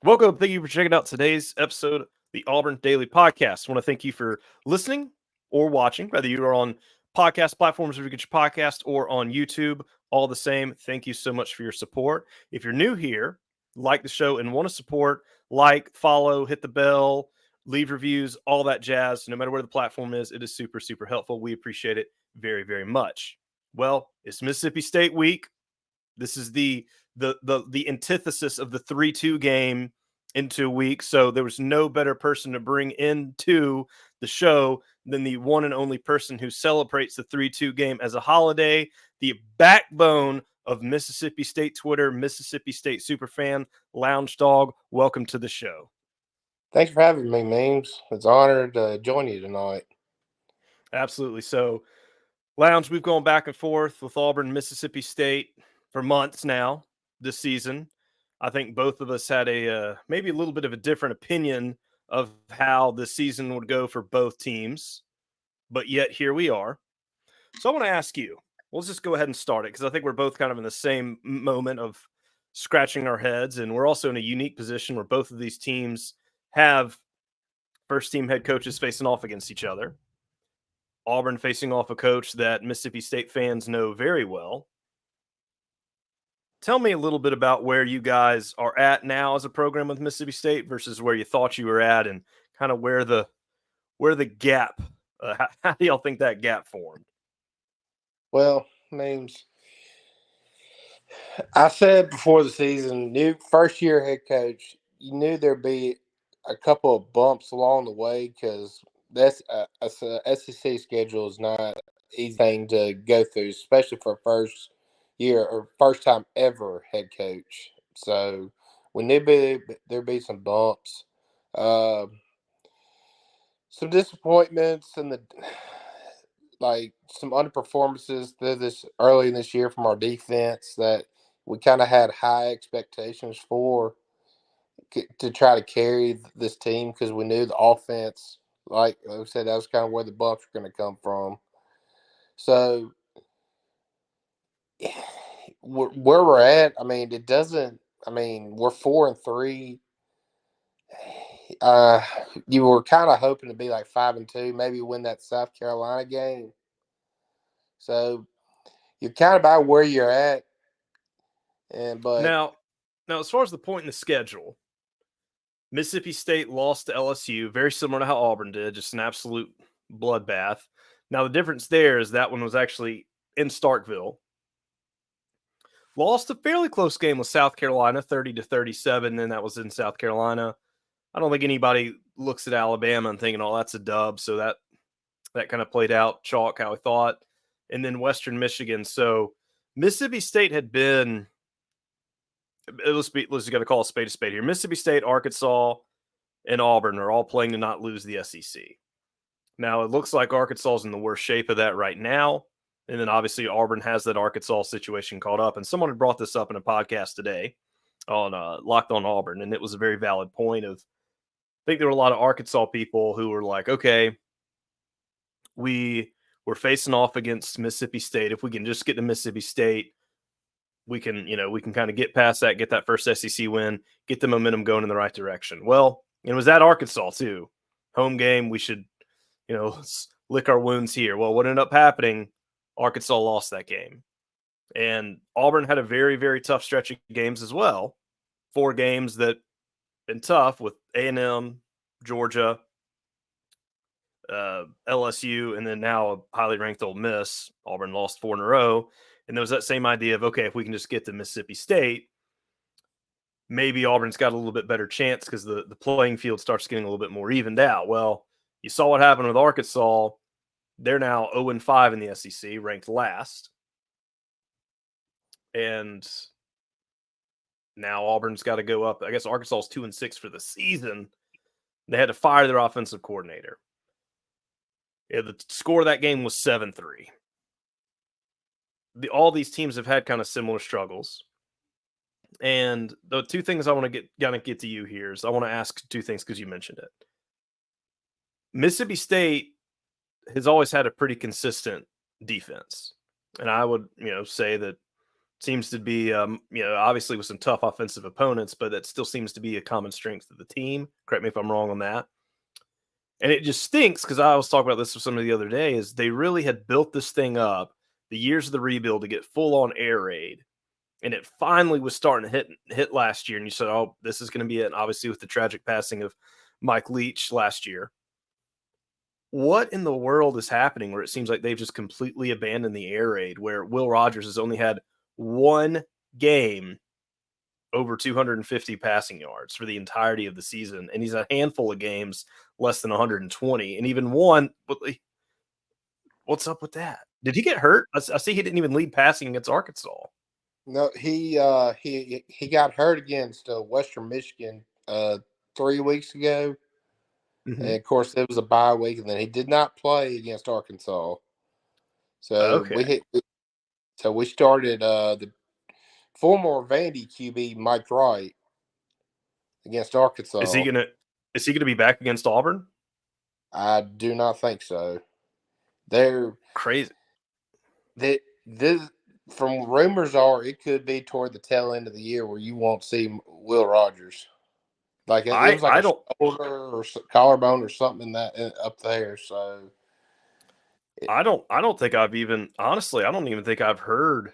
Welcome. Thank you for checking out today's episode of the Auburn Daily Podcast. I want to thank you for listening or watching, whether you are on podcast platforms where you get your podcast or on YouTube. All the same, thank you so much for your support. If you're new here, like the show and want to support, like, follow, hit the bell, leave reviews, all that jazz. No matter where the platform is, it is super, super helpful. We appreciate it very, very much. Well, it's Mississippi State week. This is the antithesis of the 3-2 game into a week. So there was no better person to bring into the show than the one and only person who celebrates the 3-2 game as a holiday, the backbone of Mississippi State Twitter, Mississippi State superfan, Lounge Dog. Welcome to the show. Thanks for having me, Memes. It's an honor to join you tonight. Absolutely. So, Lounge, we've gone back and forth with Auburn, Mississippi State for months now this season. I think both of us had a maybe a little bit of a different opinion of how the season would go for both teams, but yet here we are. So I want to ask you. Let's just go ahead and start it because I think we're both kind of in the same moment of scratching our heads, and we're also in a unique position where both of these teams have first team head coaches facing off against each other. Auburn facing off a coach that Mississippi State fans know very well. Tell me a little bit about where you guys are at now as a program with Mississippi State versus where you thought you were at, and kind of where the gap. How do y'all think that gap formed? Well, Memes, I said before the season, new first year head coach, you knew there'd be a couple of bumps along the way because that's a SEC schedule is not easy thing to go through, especially for first year or first time ever head coach. So we knew there'd be some bumps. Uh, some disappointments and the like some underperformances this early in this year from our defense that we kind of had high expectations for to try to carry this team because we knew the offense, like I said, that was kind of where the bumps were going to come from. So where we're at, I mean, it doesn't. I mean, we're 4-3. Uh, you were kind of hoping to be like 5-2, maybe win that South Carolina game. So you're kind of about where you're at, and but Now, now as far as the point in the schedule, Mississippi State lost to LSU, very similar to how Auburn did, just an absolute bloodbath. Now the difference there is that one was actually in Starkville. Lost a fairly close game with South Carolina, 30-37. Then that was in South Carolina. I don't think anybody looks at Alabama and thinking, "Oh, that's a dub." So that kind of played out chalk how I thought. And then Western Michigan. So Mississippi State had been. Let's got to call a spade here. Mississippi State, Arkansas, and Auburn are all playing to not lose the SEC. Now it looks like Arkansas is in the worst shape of that right now. And then obviously Auburn has that Arkansas situation caught up. And someone had brought this up in a podcast today on Locked on Auburn. And it was a very valid point of, I think there were a lot of Arkansas people who were like, okay, we're facing off against Mississippi State. If we can just get to Mississippi State, we can kind of get past that, get that first SEC win, get the momentum going in the right direction. Well, it was at Arkansas too. Home game, we should, let's lick our wounds here. Well, what ended up happening, Arkansas lost that game. And Auburn had a very, very tough stretch of games as well. 4 games that been tough with A&M, Georgia, LSU, and then now a highly ranked Ole Miss. Auburn lost 4 in a row. And there was that same idea of, okay, if we can just get to Mississippi State, maybe Auburn's got a little bit better chance because the playing field starts getting a little bit more evened out. Well, you saw what happened with Arkansas. They're now 0-5 in the SEC, ranked last. And now Auburn's got to go up. I guess Arkansas's 2-6 for the season. They had to fire their offensive coordinator. Yeah, the score of that game was 7-3. All these teams have had kind of similar struggles. And the 2 things I want to get to you here is I want to ask 2 things because you mentioned it. Mississippi State has always had a pretty consistent defense. And I would, say that seems to be, obviously with some tough offensive opponents, but that still seems to be a common strength of the team. Correct me if I'm wrong on that. And it just stinks because I was talking about this with somebody the other day. Is they really had built this thing up the years of the rebuild to get full on air raid, and it finally was starting to hit last year. And you said, "Oh, this is going to be it." And obviously, with the tragic passing of Mike Leach last year, what in the world is happening where it seems like they've just completely abandoned the air raid? Where Will Rogers has only had one game over 250 passing yards for the entirety of the season, and he's a handful of games less than 120, and even one. What's up with that? Did he get hurt? I see he didn't even lead passing against Arkansas. No, he got hurt against Western Michigan 3 weeks ago, and Mhm. of course it was a bye week, and then he did not play against Arkansas. So Okay. we started the former Vandy QB Mike Wright against Is he Arkansas. gonna is he gonna be back against Auburn? I do not think so. They're Crazy. that this from rumors are it could be toward the tail end of the year where you won't see Will Rogers. Like it I was like I a don't shoulder or collarbone or something up there. So it, I don't think I've even honestly I don't even think I've heard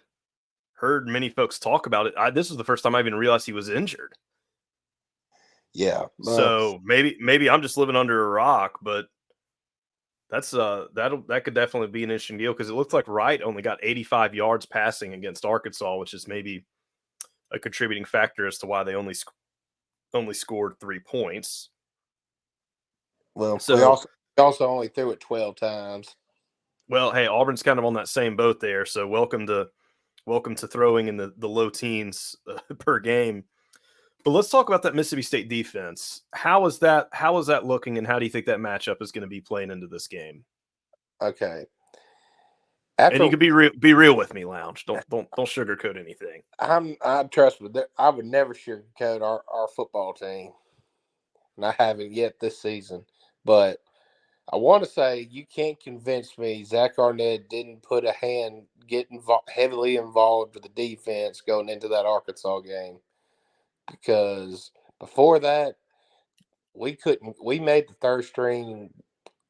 many folks talk about it. This was the first time I even realized he was injured. yeah, So maybe I'm just living under a rock, but that's that could definitely be an interesting deal because it looks like Wright only got 85 yards passing against Arkansas, which is maybe a contributing factor as to why they only scored 3 points. well So, we also only threw it 12 times. well, hey, Auburn's kind of on that same boat there. So welcome to throwing in the low teens per game. But let's talk about that Mississippi State defense. How is that? How is that looking, and how do you think that matchup is going to be playing into this game? Okay, And you after can be real with me, Lounge. Don't sugarcoat anything. I trust me, I would never sugarcoat our football team, and I haven't yet this season, but. I want to say you can't convince me Zach Arnett didn't put a hand, heavily involved with the defense going into that Arkansas game because before that we couldn't. We made the third string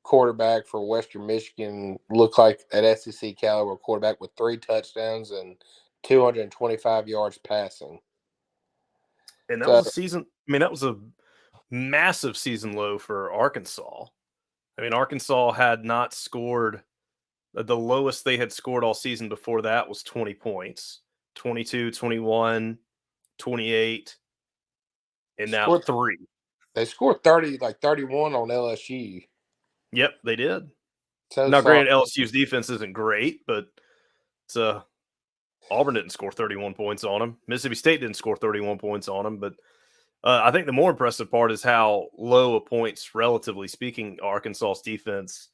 quarterback for Western Michigan look like an SEC caliber quarterback with 3 touchdowns and 225 yards passing. And that So was a season. I mean, that was a massive season low for Arkansas. I mean, Arkansas had not scored. The lowest they had scored all season before that was 20 points, 22, 21, 28, and they now scored 3. they scored 30 like 31 on LSU. Yep, they did. So Now, sorry. granted, LSU's defense isn't great, but it's Auburn didn't score 31 points on them. Mississippi State didn't score 31 points on them. But I think the more impressive part is how low a points, relatively speaking, Arkansas's defense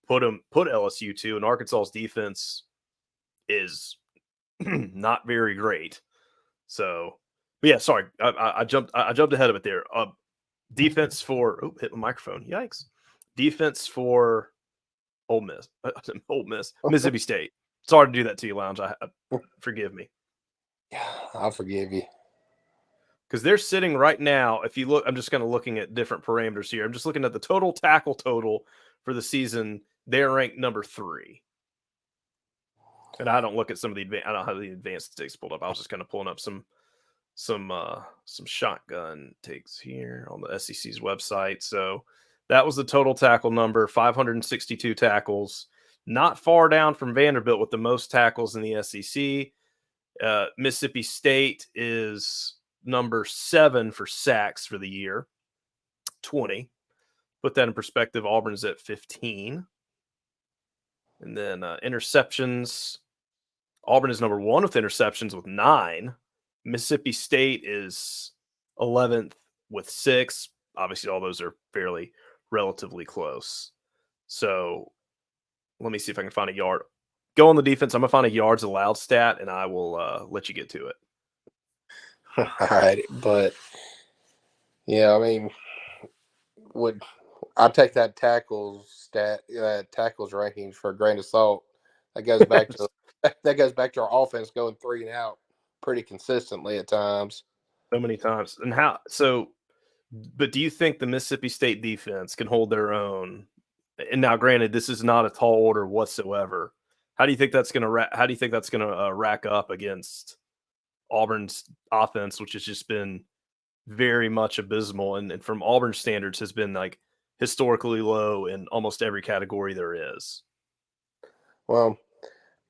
put LSU to, and Arkansas's defense is not very great. So, but yeah, sorry, I jumped ahead of it there. Defense for hit my microphone. Yikes! Defense for Ole Miss, Ole Miss, Mississippi State. Sorry to do that to you, Lounge. Forgive me. I forgive you. Because they're sitting right now. If you look, I'm just kind of looking at different parameters here. I'm just looking at the total tackle total for the season. They're ranked number 3. And I don't look at some of the I don't have the advanced statistics pulled up. I was just kind of pulling up some shotgun takes here on the SEC's website. So that was the total tackle number, 562 tackles. Not far down from Vanderbilt with the most tackles in the SEC. Mississippi State is number 7 for sacks for the year, 20. Put that in perspective, Auburn is at 15. And then interceptions, Auburn is number 1 with interceptions with 9. Mississippi State is 11th with 6. Obviously, all those are fairly relatively close. So let me see if I can find a yard. Go on the defense. I'm going to find a yards allowed stat, and I will let you get to it. All right, but yeah, I mean, would I take that tackles rankings for a grain of salt? That goes back to our offense going 3 and out. pretty consistently at times. So many times. And but do you think the Mississippi State defense can hold their own? And now, granted, this is not a tall order whatsoever. How do you think that's going to how do you think that's going to rack up against Auburn's offense, which has just been very much abysmal, and from Auburn standards has been like historically low in almost every category there is? Well,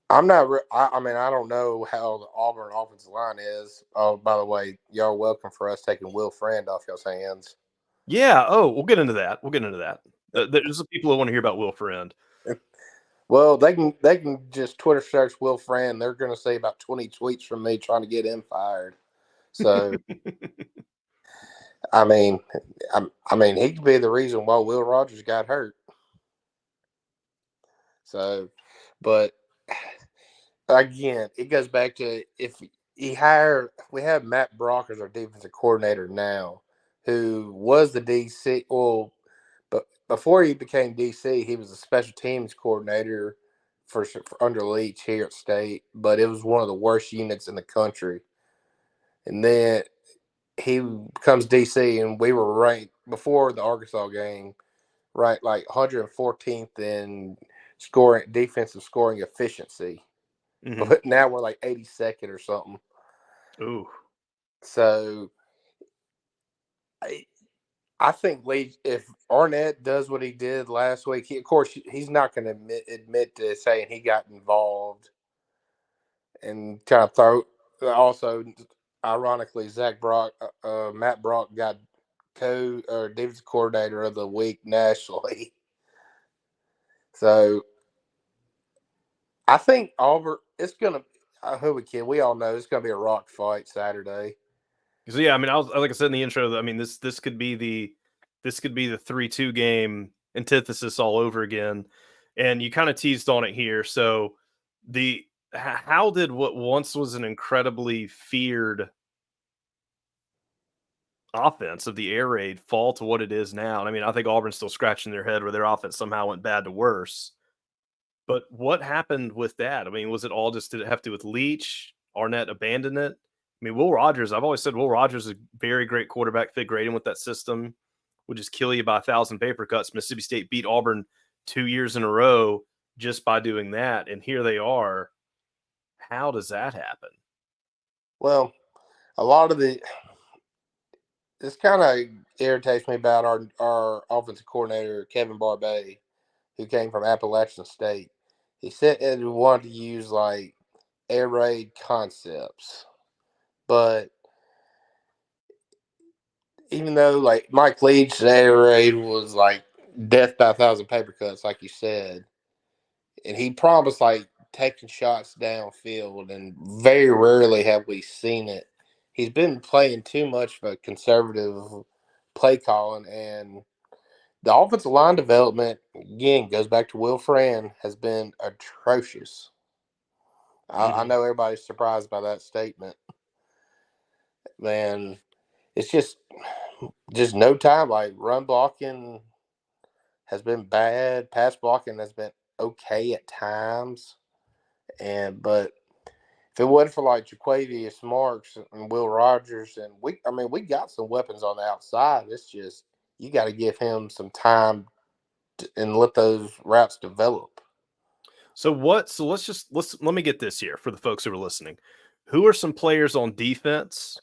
I'm not. I mean, I don't know how the Auburn offensive line is. Oh, by the way, y'all welcome for us taking Will Friend off y'all's hands. Yeah. Oh, we'll get into that. There's some people who want to hear about Will Friend. Well, they can just Twitter search Will Friend. They're going to see about 20 tweets from me trying to get him fired. So, I mean, he could be the reason why Will Rogers got hurt. So, but again, it goes back to if we have Matt Brock as our defensive coordinator now, who was the DC. Well, but before he became DC, he was a special teams coordinator for under Leach here at State. But it was one of the worst units in the country. And then he becomes DC, and we were ranked before the Arkansas game, right, like 114th in defensive scoring efficiency. Mm-hmm. But now we're like 82nd or something. Ooh. So I think if Arnett does what he did last week, of course he's not going to admit to saying he got involved and kind of throw. Also, ironically, Matt Brock got defensive coordinator of the week nationally. So I think Auburn. It's gonna. Who we kid? We all know it's gonna be a rock fight Saturday. So yeah, I mean, like I said in the intro, I mean this could be the 3-2 game antithesis all over again, and you kind of teased on it here. So how did what once was an incredibly feared offense of the air raid fall to what it is now? And I mean, I think Auburn's still scratching their head where their offense somehow went bad to worse. But what happened with that? I mean, was it all just did it have to do with Leach? Arnett abandoned it? I mean, Will Rogers, I've always said Will Rogers is a very great quarterback, fit great in with that system, would just kill you by 1,000 paper cuts. Mississippi State beat Auburn 2 years in a row just by doing that. And here they are. How does that happen? Well, a lot of this kind of irritates me about our offensive coordinator Kevin Barbay, who came from Appalachian State. He said he wanted to use like air raid concepts, but even though like Mike Leach's air raid was like death by 1,000 paper cuts, like you said, and he promised like taking shots downfield, and very rarely have we seen it. He's been playing too much of a conservative play calling, and the offensive line development again goes back to Will Friend has been atrocious. I know everybody's surprised by that statement, man. It's just no time. Like run blocking has been bad. Pass blocking has been okay at times, but if it wasn't for like Jaquavius Marks and Will Rogers, and we got some weapons on the outside. It's just you got to give him some time and let those routes develop. So let me get this here for the folks who are listening. Who are some players on defense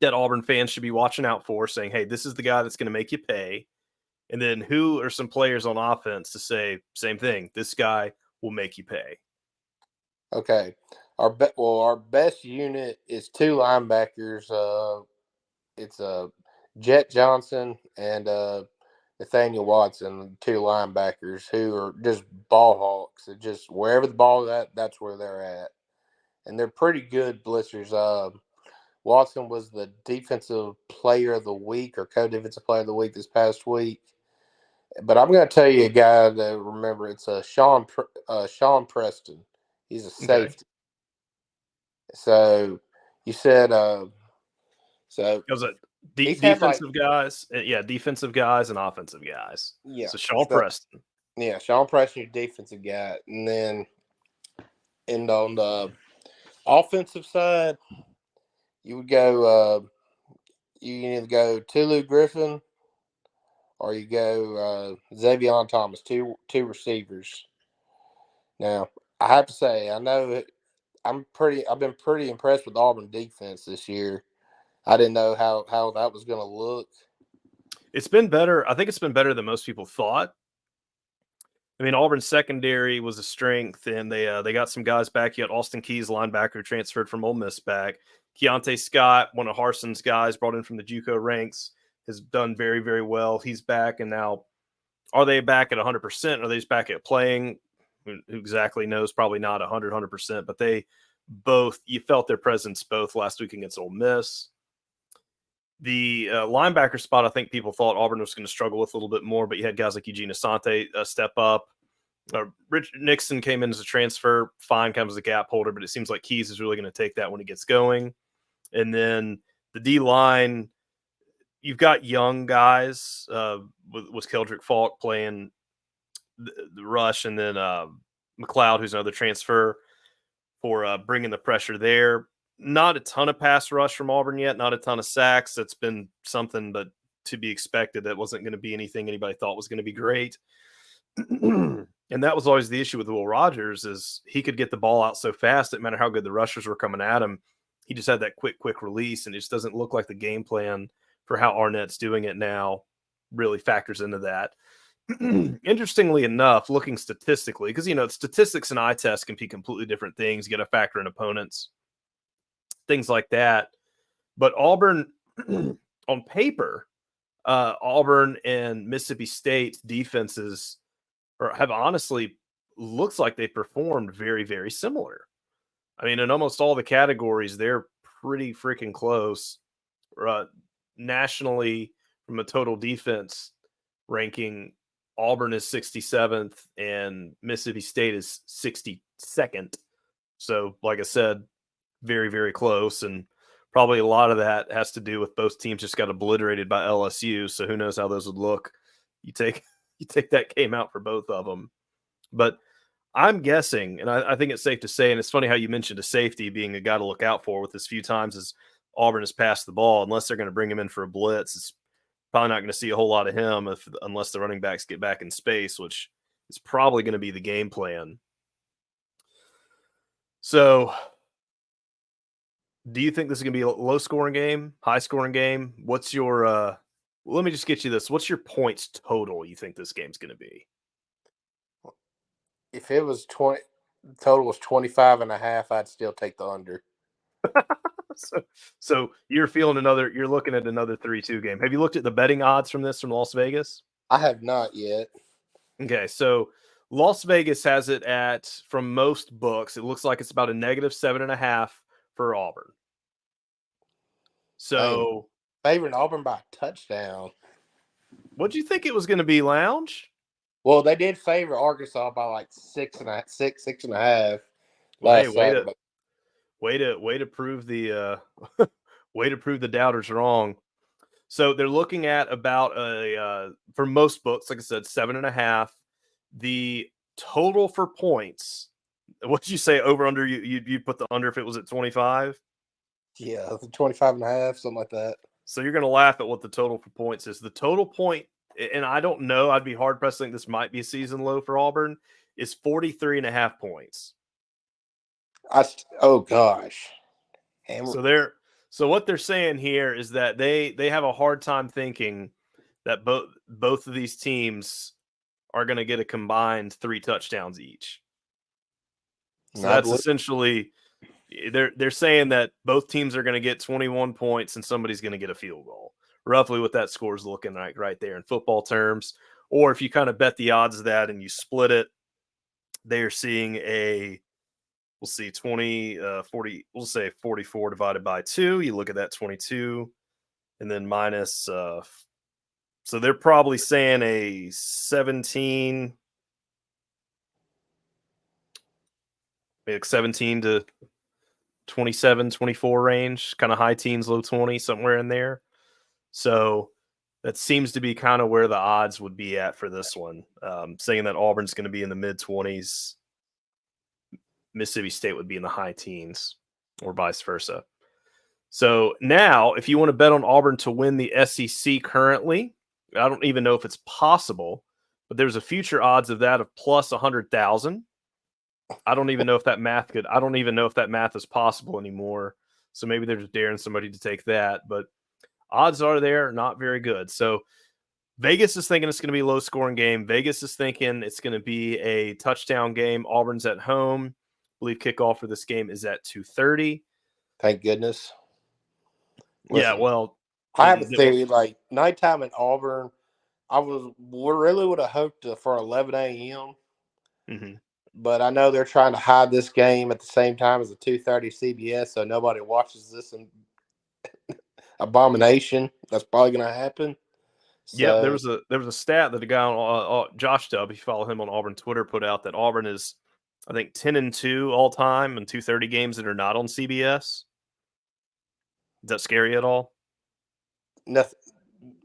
that Auburn fans should be watching out for, saying, hey, this is the guy that's going to make you pay? And then who are some players on offense to say, same thing, this guy will make you pay? Okay. Our best unit is two linebackers. It's Jet Johnson and Nathaniel Watson, two linebackers who are just ball hawks. It just wherever the ball is at, that's where they're at, and they're pretty good blitzers. Watson was the defensive player of the week or co-defensive player of the week this past week. But I'm going to tell you a guy to remember. It's Sean Preston. He's a Okay. safety. So you said so It was he's had like defensive guys. Yeah, defensive guys and offensive guys. yeah. So Shaw Preston. Yeah, Sean Preston, your defensive guy, and then on the Offensive side, you would go. You can either go Tulu Griffin or you go Xavier Thomas, two receivers. Now, I have to say, I know I've been pretty impressed with Auburn defense this year. I didn't know how that was going to look. It's been better. I think it's been better than most people thought. I mean, Auburn's secondary was a strength, and they got some guys back. You got Austin Keys, linebacker, transferred from Ole Miss back. Keontae Scott, one of Harson's guys, brought in from the JUCO ranks, has done very, very well. He's back, and now are they back at 100%? Are they just back at playing? Who exactly knows? Probably not 100%, but they both, you felt their presence both last week against Ole Miss. The linebacker spot, I think people thought Auburn was going to struggle with a little bit more, but you had guys like Eugene Asante step up. Rich Nixon came in as a transfer, fine, kind of as a gap holder, but it seems like Keys is really going to take that when he gets going. And then the D line, you've got young guys with Keldrick Falk playing the rush, and then McLeod, who's another transfer, for bringing the pressure there. Not a ton of pass rush from Auburn yet, not a ton of sacks. That's been something but to be expected. That wasn't going to be anything anybody thought was going to be great. And that was always the issue with Will Rogers, is he could get the ball out so fast, it didn't matter how good the rushers were coming at him. He just had that quick release, and it just doesn't look like the game plan for how Arnett's doing it now really factors into that. Interestingly enough, looking statistically, because, statistics and eye tests can be completely different things. You got to factor in opponents, things like that. But Auburn, on paper, Auburn and Mississippi State's defenses have honestly looks like they performed very, very similar. I mean, in almost all the categories, they're pretty freaking close. Nationally, from a total defense ranking, Auburn is 67th and Mississippi State is 62nd. So, like I said, very, very close. And probably a lot of that has to do with both teams just got obliterated by LSU. So who knows how those would look. You take that game out for both of them. But I'm guessing, and I think it's safe to say, and it's funny how you mentioned a safety being a guy to look out for with as few times as Auburn has passed the ball, unless they're going to bring him in for a blitz. It's probably not going to see a whole lot of him unless the running backs get back in space, which is probably going to be the game plan. So do you think this is going to be a low-scoring game, high-scoring game? What's your let me just get you this. What's your points total you think this game's going to be? If it was 20, total was 25.5, I'd still take the under. So you're looking at another 3-2 game. Have you looked at the betting odds from Las Vegas? I have not yet. Okay, so Las Vegas has it at, from most books, it looks like it's about a -7.5 for Auburn. So favoring Auburn by a touchdown. What'd you think it was going to be, Lounge? Well, they did favor Arkansas by like 6.5. Well, hey, way to prove the way to prove the doubters wrong. So they're looking at about for most books, like I said, 7.5. The total for points. What did you say? Over under? You put the under if it was at 25? Yeah, 25.5, something like that. So you're going to laugh at what the total for points is. The total point, and I don't know, I'd be hard pressed to think this might be a season low for Auburn, is 43.5 points. Oh gosh. So what they're saying here is that they have a hard time thinking that both of these teams are going to get a combined 3 touchdowns each. So that's essentially, they're saying that both teams are going to get 21 points and somebody's going to get a field goal. Roughly what that score is looking like right there in football terms. Or if you kind of bet the odds of that and you split it, they're seeing we'll see 20, 40, we'll say 44 divided by 2. You look at that 22 and then minus, so they're probably saying a 17, maybe 17 to 27, 24 range, kind of high teens, low 20, somewhere in there. So that seems to be kind of where the odds would be at for this one, saying that Auburn's going to be in the mid-20s. Mississippi State would be in the high teens. or vice versa. So now, if you want to bet on Auburn to win the SEC currently, I don't even know if it's possible, but there's a future odds of that of plus 100,000. I don't even know if that math could. I don't even know if that math is possible anymore. So maybe they're just daring somebody to take that, but odds are there not very good. So Vegas is thinking it's going to be a low scoring game. Vegas is thinking it's going to be a touchdown game. Auburn's at home. I believe kickoff for this game is at 2:30. Thank goodness. Yeah, Listen, well, I have a theory. Like nighttime in Auburn, we really would have hoped for 11 a.m. Mm-hmm. But I know they're trying to hide this game at the same time as the 2:30 CBS, so nobody watches this abomination. That's probably going to happen. Yep, So there was a stat that the guy on Josh Dubb, if you follow him on Auburn Twitter, put out that Auburn is, I think, 10-2 all time in 2:30 games that are not on CBS. Is that scary at all? nothing.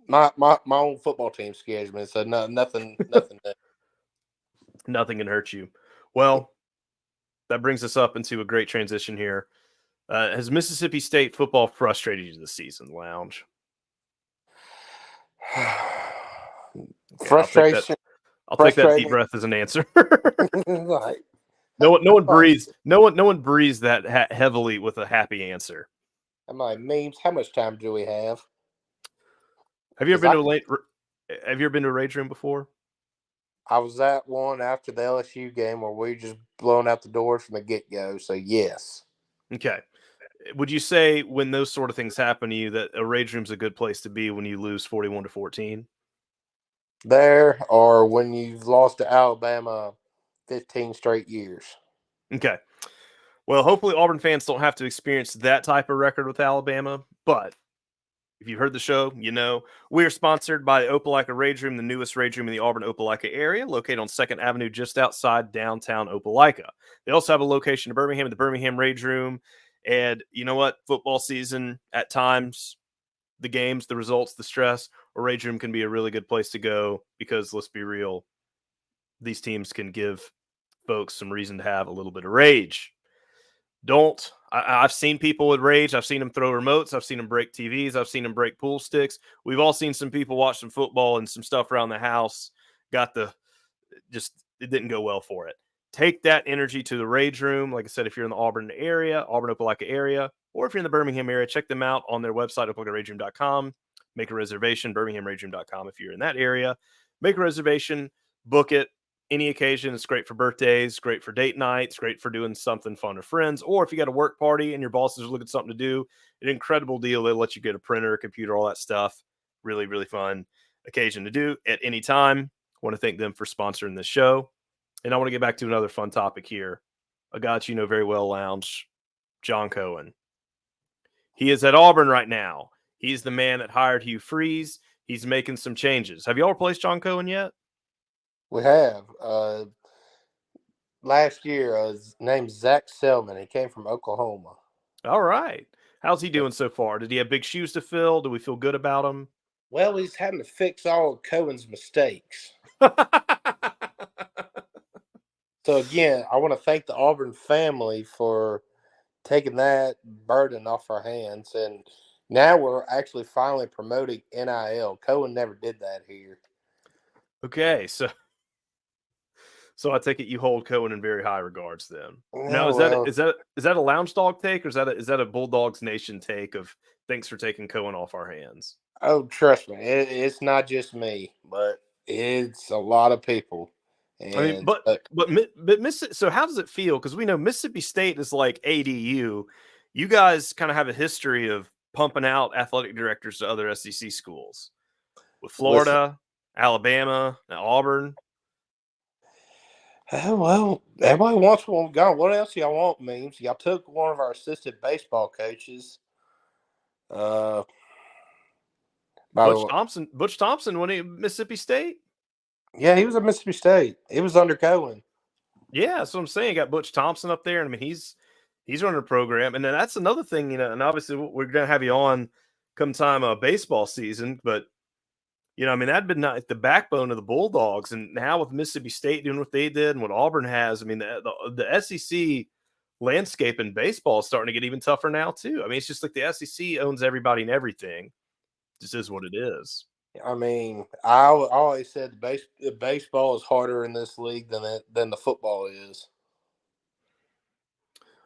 My own football team scares me. So nothing. Nothing can hurt you. Well, that brings us up into a great transition here. Has Mississippi State football frustrated you this season, Lounge? Okay, I'll take that. Frustration. I'll take that deep Frustrating. breath as an answer. Like, No one breathes. No one breathes that heavily with a happy answer. I'm like, memes. How much time do we have? Have you ever 'Cause been to a late? Have you ever been to a rage room before? I was at one after the LSU game where we just blown out the doors from the get go. So yes, Okay. Would you say when those sort of things happen to you that a rage room's a good place to be when you lose 41-14? there or when you've lost to Alabama 15 straight years. Okay. Well, hopefully Auburn fans don't have to experience that type of record with Alabama, but if you've heard the show, you know we are sponsored by Opelika Rage Room, the newest rage room in the Auburn Opelika area, located on 2nd Avenue, just outside downtown Opelika. They also have a location in Birmingham, at the Birmingham Rage Room. And you know what? Football season, at times, the games, the results, the stress, a rage room can be a really good place to go because let's be real, these teams can give folks some reason to have a little bit of rage. I've seen people with rage. I've seen them throw remotes. I've seen them break TVs. I've seen them break pool sticks. We've all seen some people watch some football and some stuff around the house. It didn't go well for it. Take that energy to the rage room. Like I said, if you're in the Auburn area, Auburn Opelika area, or if you're in the Birmingham area, check them out on their website, opelika.com. Make a reservation, birminghamrageroom.com if you're in that area. Make a reservation, book it. Any occasion. It's great for birthdays, great for date nights, great for doing something fun with friends. Or if you got a work party and your bosses are looking for something to do, an incredible deal. They'll let you get a printer, a computer, all that stuff. Really, really fun occasion to do at any time. I want to thank them for sponsoring this show. And I want to get back to another fun topic here. A guy that you know very well, Lounge, John Cohen. He is at Auburn right now. He's the man that hired Hugh Freeze. He's making some changes. Have y'all replaced John Cohen yet? We have last year. His name's Zach Selman. He came from Oklahoma. All right. How's he doing so far? Did he have big shoes to fill? Do we feel good about him? Well, he's having to fix all of Cohen's mistakes. So again, I want to thank the Auburn family for taking that burden off our hands, and now we're actually finally promoting NIL. Cohen never did that here. Okay, so I take it you hold Cohen in very high regards then. Now, Oh, well, is that a Lounge Dog take, or is that a Bulldogs Nation take of thanks for taking Cohen off our hands? oh, trust me, it's not just me, but it's a lot of people. I mean, And so how does it feel? Because we know Mississippi State is like ADU. You guys kind of have a history of pumping out athletic directors to other SEC schools with listen, Florida, Alabama, and Auburn. oh, well, everybody wants one. God, what else y'all want? Memes. Y'all took one of our assistant baseball coaches. Uh, by the way, Butch Thompson, when he Mississippi State. yeah, he was at Mississippi State. It was under Cohen. Yeah, that's what I'm saying. Got Butch Thompson up there, and I mean he's running a program, and then that's another thing, you know. And obviously we're gonna have you on come time of baseball season, but you know, I mean that'd been the backbone of the Bulldogs, and now with Mississippi State doing what they did and what Auburn has, I mean the SEC landscape in baseball is starting to get even tougher now too. I mean, it's just like the SEC owns everybody and everything. This is what it is. I mean, I always said the baseball is harder in this league than the football is.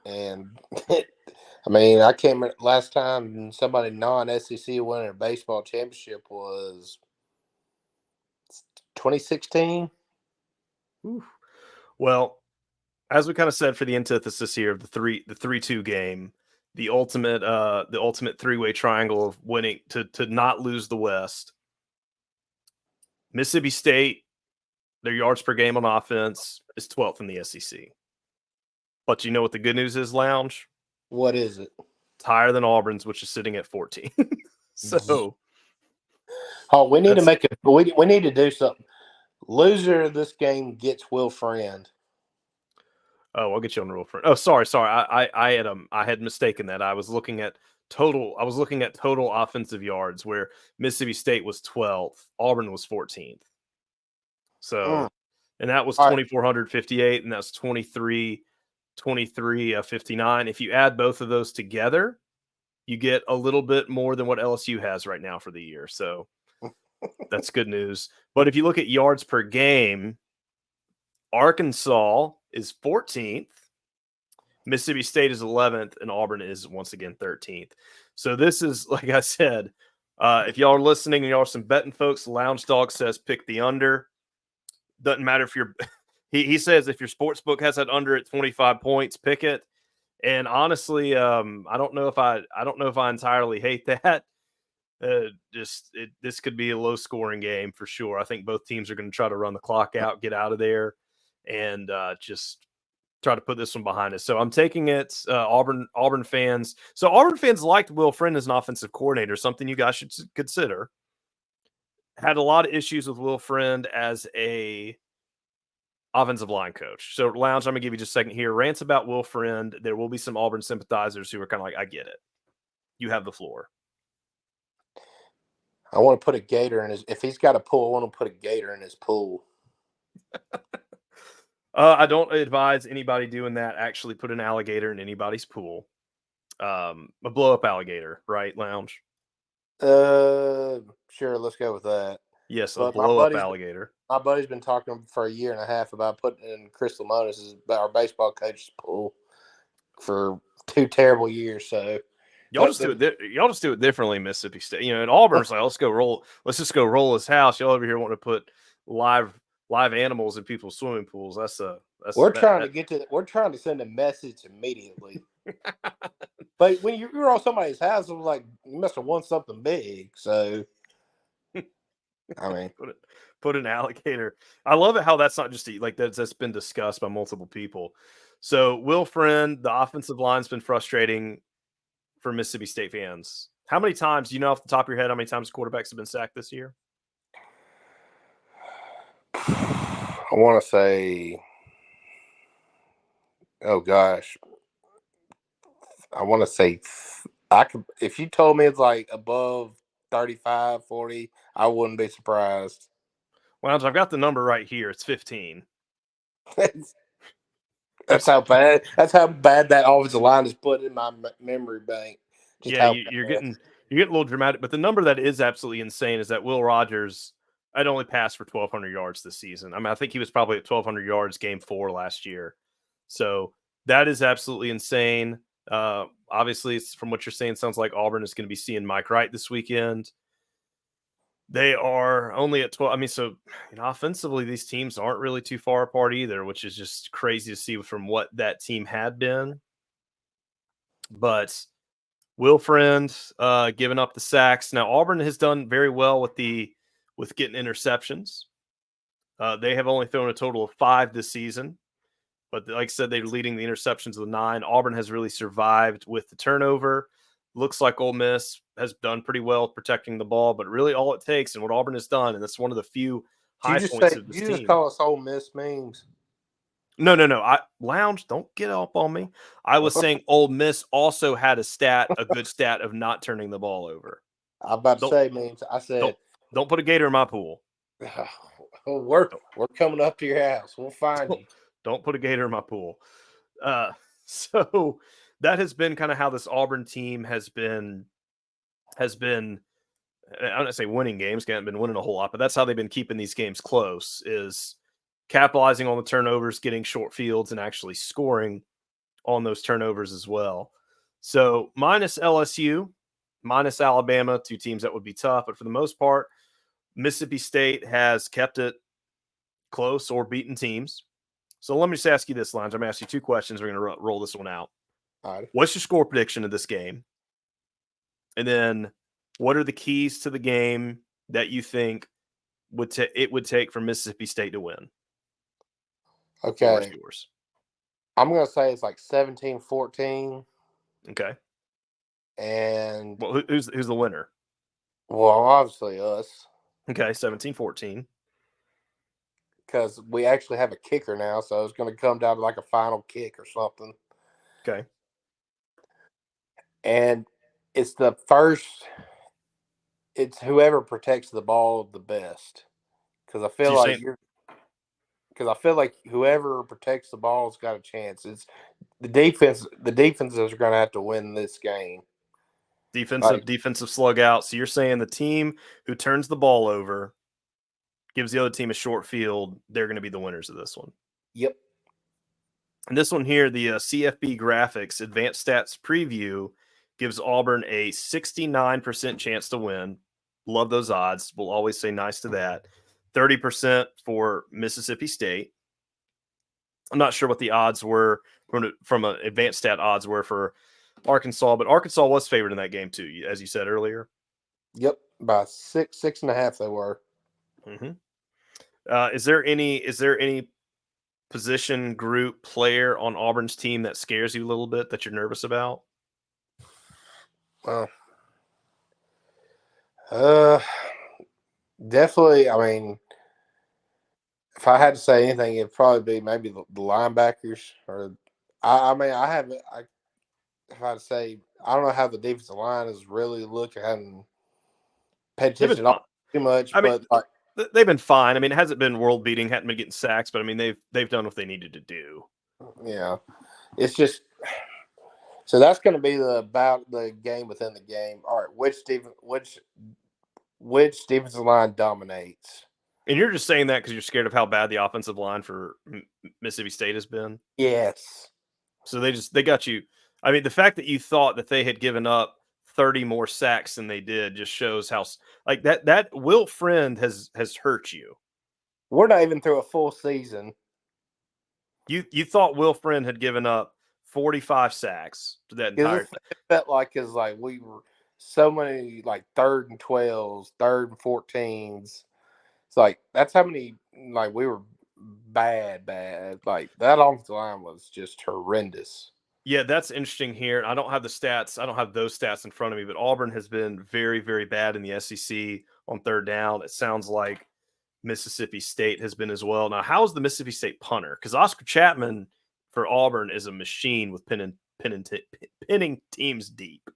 And I mean, I can't remember last time somebody non-SEC winning a baseball championship was 2016. Well, as we kind of said for the antithesis here of the 3-2 game, the ultimate three-way triangle of winning to not lose the West. Mississippi State, their yards per game on offense is 12th in the SEC. But you know what the good news is, Lounge? What is it? It's higher than Auburn's, which is sitting at 14. So, we need to make it. We need to do something. Loser of this game gets Will Friend. Oh, I'll get you on the Will Friend. Oh, sorry. I had mistaken that. I was looking at total offensive yards where Mississippi State was 12th, Auburn was 14th. So, and that was 2,458, and that's 2359. If you add both of those together, you get a little bit more than what LSU has right now for the year. So that's good news. But if you look at yards per game, Arkansas is 14th, Mississippi State is 11th, and Auburn is once again 13th. So this is, like I said, if y'all are listening and y'all are some betting folks, Lounge Dog says pick the under. Doesn't matter if you're he says if your sports book has that under at 25 points, pick it. And honestly, I don't know if I entirely hate that. This could be a low scoring game for sure. I think both teams are going to try to run the clock out, get out of there, and just try to put this one behind us. So I'm taking it. Auburn fans. So Auburn fans liked Will Friend as an offensive coordinator, something you guys should consider. Had a lot of issues with Will Friend as a offensive line coach. So, Lounge, I'm going to give you just a second here. Rants about Will Friend. There will be some Auburn sympathizers who are kind of like, I get it. You have the floor. I want to put a gator in his. If he's got a pool, I want to put a gator in his pool. I don't advise anybody doing that. Actually, put an alligator in anybody's pool. A blow up alligator, right, Lounge? Sure. Let's go with that. Yes, a blow up alligator. My buddy's been talking for a year and a half about putting in Chris Lamonis, our baseball coach's pool, for 2 terrible years. So y'all just do it differently in Mississippi State. You know, in Auburn's like, let's just go roll his house. Y'all over here want to put live animals in people's swimming pools. We're trying to send a message immediately. But when you're on somebody's house, I'm like, you must have won something big. So I mean, put an alligator. I love it how that's not just like that's been discussed by multiple people. So Will Friend, the offensive line's been frustrating for Mississippi State fans. How many times, do you know off the top of your head how many times quarterbacks have been sacked this year? I want to say, oh gosh, I want to say if you told me it's like above 35, 40, I wouldn't be surprised. Well, I've got the number right here. It's 15. That's how bad that offensive line is put in my memory bank. You're getting a little dramatic, but the number that is absolutely insane is that Will Rogers had only passed for 1,200 yards this season. I mean, I think he was probably at 1,200 yards game 4 last year. So that is absolutely insane. Obviously, it's, from what you're saying, sounds like Auburn is going to be seeing Mike Wright this weekend. They are only at 12. I mean, so offensively, these teams aren't really too far apart either, which is just crazy to see from what that team had been. But Will Friend giving up the sacks. Now, Auburn has done very well with getting interceptions. They have only thrown a total of 5 this season. But like I said, they're leading the interceptions with 9. Auburn has really survived with the turnover. Looks like Ole Miss has done pretty well protecting the ball, but really all it takes, and what Auburn has done, and that's one of the few high points of this team. You just call us Ole Miss memes. No. Lounge, don't get up on me. I was saying Ole Miss also had a good stat of not turning the ball over. I'm about to say memes. I said, don't put a gator in my pool. We're coming up to your house. We'll find you. Don't put a gator in my pool. So that has been kind of how this Auburn team has been. I'm not say winning games, they haven't been winning a whole lot, but that's how they've been keeping these games close, is capitalizing on the turnovers, getting short fields, and actually scoring on those turnovers as well. So minus LSU, minus Alabama, two teams that would be tough, but for the most part, Mississippi State has kept it close or beaten teams. So let me just ask you this, Lines. I'm going to ask you two questions. We're going to roll this one out. All right. What's your score prediction of this game? And then what are the keys to the game that you think it would take for Mississippi State to win? Floor is Okay. yours. I'm going to say it's like 17-14. Okay. And Well, who's the winner? well, obviously us. Okay, 17-14. Because we actually have a kicker now, so it's going to come down to like a final kick or something. Okay. And it's the first. It's whoever protects the ball the best. Because I feel like Because I feel like whoever protects the ball's got a chance. It's the defense. The defenses are going to have to win this game. Defensive slug out. So you're saying the team who turns the ball over, gives the other team a short field, they're going to be the winners of this one. Yep. And this one here, the CFB Graphics Advanced Stats Preview gives Auburn a 69% chance to win. Love those odds. We'll always say nice to that. 30% for Mississippi State. I'm not sure what the odds were from an advanced stat odds were for Arkansas, but Arkansas was favored in that game too, as you said earlier. Yep, by 6.5 they were. Mm-hmm. Is there any position group player on Auburn's team that scares you a little bit that you're nervous about? Well, definitely. I mean, if I had to say anything, it'd probably be maybe the linebackers. Or I mean, I haven't. If I had to say, I don't know how the defensive line is really looking. I haven't paid attention too much, I mean, but like, they've been fine. I mean, it hasn't been world beating, hadn't been getting sacks, but I mean, they've done what they needed to do. Yeah, it's just so that's going to be about the game within the game. All right, which defensive line dominates? And you're just saying that because you're scared of how bad the offensive line for Mississippi State has been. Yes. So they got you. I mean, the fact that you thought that they had given up 30 more sacks than they did just shows how like that Will Friend has hurt you. We're not even through a full season. You thought Will Friend had given up 45 sacks to that entire time. It felt like it's like we were so many like 3rd and 12s, 3rd and 14s. It's like that's how many like we were bad. Like that offensive line was just horrendous. Yeah, that's interesting here. I don't have the stats. I don't have those stats in front of me, but Auburn has been very, very bad in the SEC on 3rd down. It sounds like Mississippi State has been as well. Now, how's the Mississippi State punter? Because Oscar Chapman for Auburn is a machine with pinning teams deep.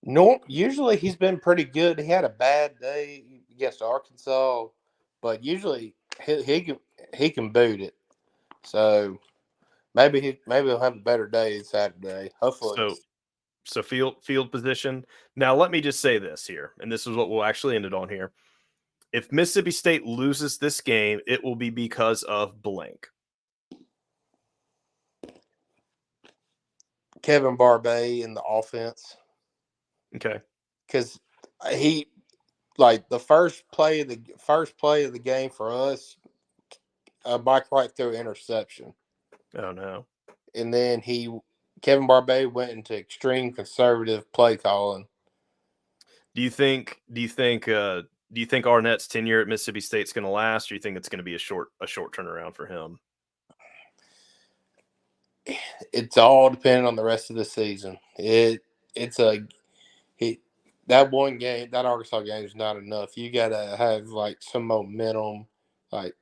No, usually he's been pretty good. He had a bad day against Arkansas, but usually he can boot it. So maybe he'll have a better day Saturday. Hopefully. So field position. Now let me just say this here, and this is what we'll actually end it on here. If Mississippi State loses this game, it will be because of blank. Kevin Barbay in the offense. Okay. Because he like the first play of the game for us, Mike Wright threw an interception. Oh no. And then Kevin Barbay went into extreme conservative play calling. Do you think Arnett's tenure at Mississippi State's going to last, or do you think it's going to be a short turnaround for him? It's all dependent on the rest of the season. That one game, that Arkansas game is not enough. You got to have like some momentum. Like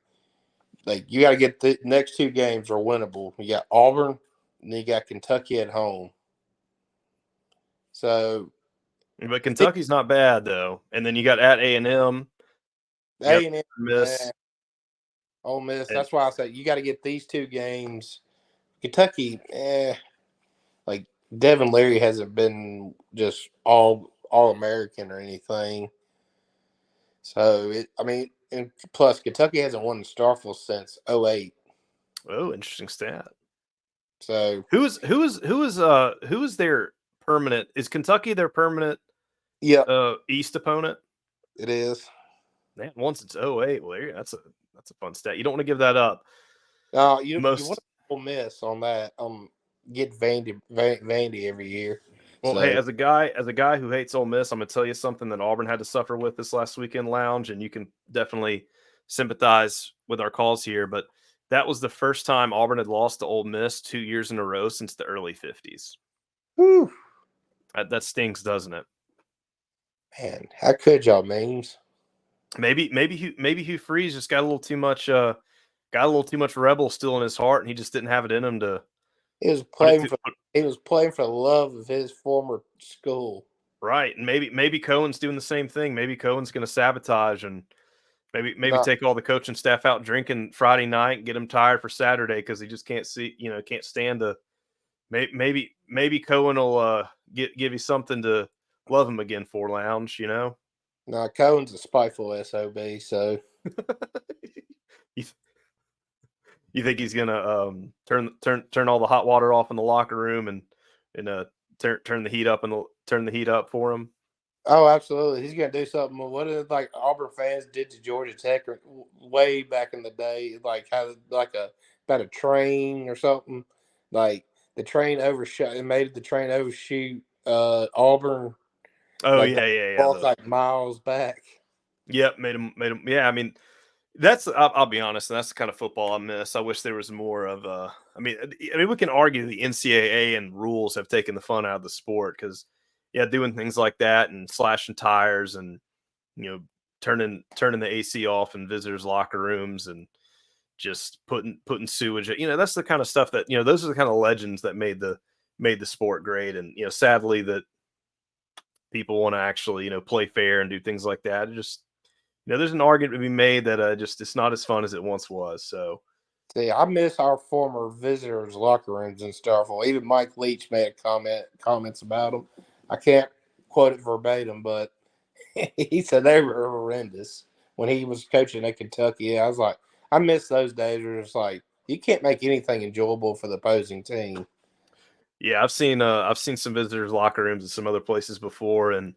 you got to get the next 2 games are winnable. You got Auburn, and then you got Kentucky at home. So, but Kentucky's not bad though, and then you got at A&M, Miss, Ole Miss. That's why I said you got to get these 2 games. Kentucky, like Devin Leary hasn't been just all American or anything. So and plus Kentucky hasn't won the Starfield since 08. Oh, interesting stat. So Who is their permanent? Is Kentucky their permanent yeah, East opponent? it is. Man, once it's 08, well, that's a fun stat. You don't want to give that up. You want to miss on that. Get Vandy every year. Well, hey, So as a guy who hates Ole Miss, I'm gonna tell you something that Auburn had to suffer with this last weekend, Lounge, and you can definitely sympathize with our calls here. But that was the first time Auburn had lost to Ole Miss 2 years in a row since the early '50s. whew, That stings, doesn't it? man, how could y'all memes? Maybe Hugh Freeze just got a little too much rebel still in his heart, and he just didn't have it in him to He was put it playing to for he was playing for the love of his former school. right. And maybe Cohen's doing the same thing. Maybe Cohen's going to sabotage and maybe No, take all the coaching staff out drinking Friday night and get him tired for Saturday because he just can't can't stand to. Maybe Cohen will give you something to love him again for, Lounge. no, Cohen's a spiteful SOB. So you, you think he's gonna turn all the hot water off in the locker room and turn the heat up for him? oh, absolutely, he's gonna do something. What is like Auburn fans did to Georgia Tech way back in the day? Like how about a train or something. Like the train overshot. It made the train overshoot Auburn. Oh Like yeah, they yeah, yeah. walked like miles back. Yep, made him. Yeah, I mean, I'll be honest, that's the kind of football I miss. I wish there was more of I mean, we can argue the NCAA and rules have taken the fun out of the sport because, yeah, doing things like that and slashing tires and you know turning the AC off in visitors' locker rooms and just putting sewage. That's the kind of stuff that those are the kind of legends that made the sport great. And sadly that people want to actually play fair and do things like that. It just there's an argument to be made that just it's not as fun as it once was. So See, I miss our former visitors' locker rooms and stuff. Well, even Mike Leach made comments about them. I can't quote it verbatim, but he said they were horrendous when he was coaching at Kentucky. I was like, I miss those days where it's like you can't make anything enjoyable for the opposing team. yeah, I've seen some visitors locker rooms at some other places before, and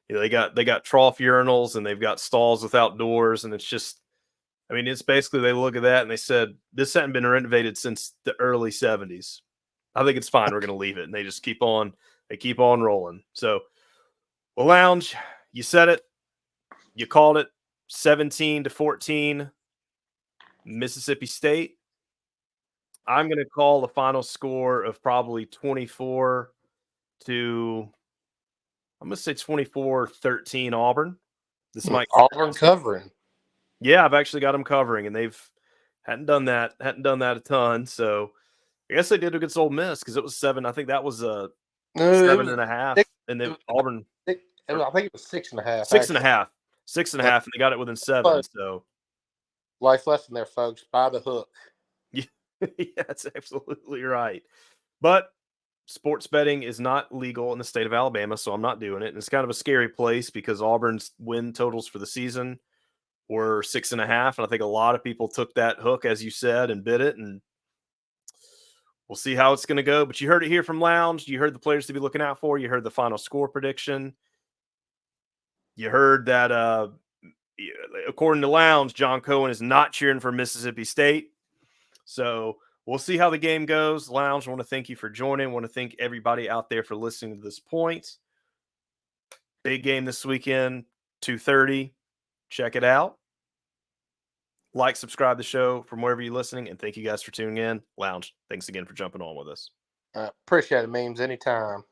they got trough urinals and they've got stalls without doors, and it's just, I mean, it's basically they look at that and they said this hadn't been renovated since the early '70s. I think it's fine. We're going to leave it, and they just keep on rolling. So, well, Lounge, you said it, you called it, 17-14, Mississippi State. I'm going to call the final score of probably 24 to, I'm going to say 24-13 Auburn. This might, Auburn covering. yeah, I've actually got them covering, and they've hadn't done that a ton. So I guess they did against Ole Miss because it was 7. I think that was No, it seven was and a half, six. and It then was, Auburn I think it was 6.5. six and a Actually, half, six and a like, half, and they got it within 7. So life lesson there, folks. By the hook. yeah, yeah, that's absolutely right. But sports betting is not legal in the state of Alabama, so I'm not doing it. And it's kind of a scary place because Auburn's win totals for the season were 6.5, and I think a lot of people took that hook, as you said, and bid it. And we'll see how it's going to go. But you heard it here from Lounge. You heard the players to be looking out for. You heard the final score prediction. You heard that, according to Lounge, John Cohen is not cheering for Mississippi State. So we'll see how the game goes. Lounge, I want to thank you for joining. I want to thank everybody out there for listening to this point. Big game this weekend, 2:30. Check it out. Like, subscribe to the show from wherever you're listening, and thank you guys for tuning in. Lounge, thanks again for jumping on with us. Appreciate it, memes anytime.